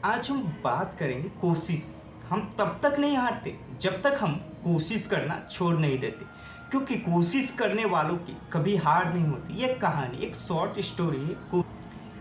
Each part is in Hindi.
आज हम बात करेंगे कोशिश। हम तब तक नहीं हारते जब तक हम कोशिश करना छोड़ नहीं देते, क्योंकि कोशिश करने वालों की कभी हार नहीं होती। ये कहानी एक शॉर्ट स्टोरी है।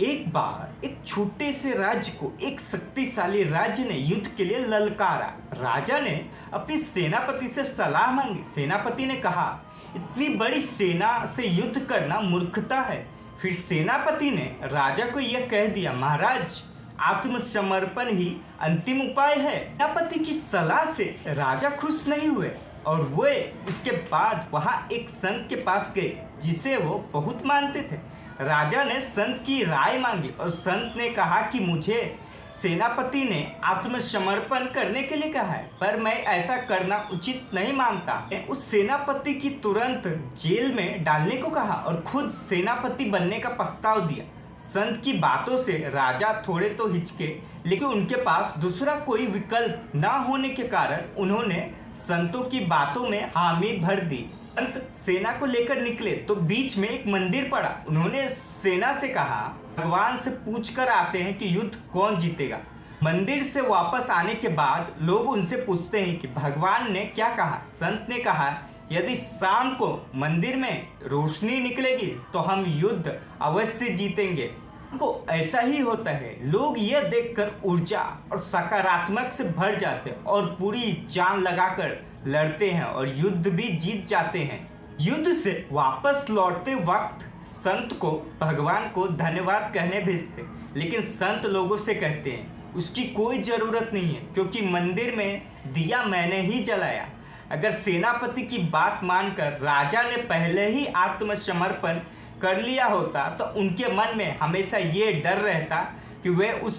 एक बार एक छोटे से राज्य को एक शक्तिशाली राज्य ने युद्ध के लिए ललकारा। राजा ने अपनी सेनापति से सलाह मांगी। सेनापति ने कहा, इतनी बड़ी सेना से युद्ध करना मूर्खता है। फिर सेनापति ने राजा को यह कह दिया, महाराज, आत्मसमर्पण ही अंतिम उपाय है। सेनापति की सलाह से राजा खुश नहीं हुए और वे उसके बाद वहां एक संत के पास गए जिसे वो बहुत मानते थे। राजा ने संत की राय मांगी और संत ने कहा कि मुझे सेनापति ने आत्मसमर्पण करने के लिए कहा है, पर मैं ऐसा करना उचित नहीं मानता। उस सेनापति की तुरंत जेल में डालने को कहा और खुद सेनापति बनने का प्रस्ताव दिया। संत की बातों से राजा थोड़े तो हिचके, लेकिन उनके पास दूसरा कोई विकल्प ना होने के कारण उन्होंने संतों की बातों में हामी भर दी। संत सेना को लेकर निकले तो बीच में एक मंदिर पड़ा। उन्होंने सेना से कहा, भगवान से पूछकर आते हैं कि युद्ध कौन जीतेगा। मंदिर से वापस आने के बाद लोग उनसे पूछते हैं कि भगवान ने क्या कहा। संत ने कहा, यदि शाम को मंदिर में रोशनी निकलेगी तो हम युद्ध अवश्य जीतेंगे। को ऐसा ही होता है। लोग यह देखकर ऊर्जा और सकारात्मक से भर जाते हैं और पूरी जान लगाकर लड़ते हैं और युद्ध भी जीत जाते हैं। युद्ध से वापस लौटते वक्त संत को भगवान को धन्यवाद कहने भेजते, लेकिन संत लोगों से कहते हैं उसकी कोई ज़रूरत नहीं है, क्योंकि मंदिर में दिया मैंने ही जलाया। अगर सेनापति की बात मानकर राजा ने पहले ही आत्मसमर्पण कर लिया होता तो उनके मन में हमेशा ये डर रहता कि वे उस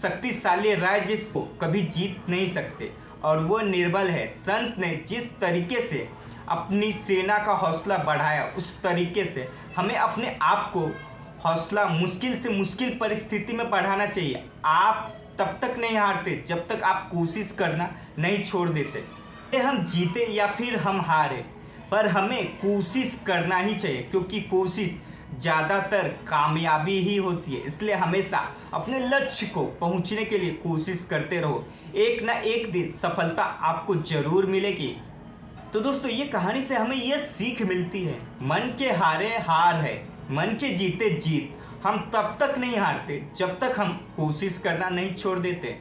शक्तिशाली राज्य को कभी जीत नहीं सकते और वो निर्बल है। संत ने जिस तरीके से अपनी सेना का हौसला बढ़ाया, उस तरीके से हमें अपने आप को हौसला मुश्किल से मुश्किल परिस्थिति में बढ़ाना चाहिए। आप तब तक नहीं हारते जब तक आप कोशिश करना नहीं छोड़ देते। हम जीते या फिर हम हारे, पर हमें कोशिश करना ही चाहिए, क्योंकि कोशिश ज़्यादातर कामयाबी ही होती है। इसलिए हमेशा अपने लक्ष्य को पहुंचने के लिए कोशिश करते रहो। एक ना एक दिन सफलता आपको ज़रूर मिलेगी। तो दोस्तों, ये कहानी से हमें यह सीख मिलती है, मन के हारे हार है, मन के जीते जीत। हम तब तक नहीं हारते जब तक हम कोशिश करना नहीं छोड़ देते।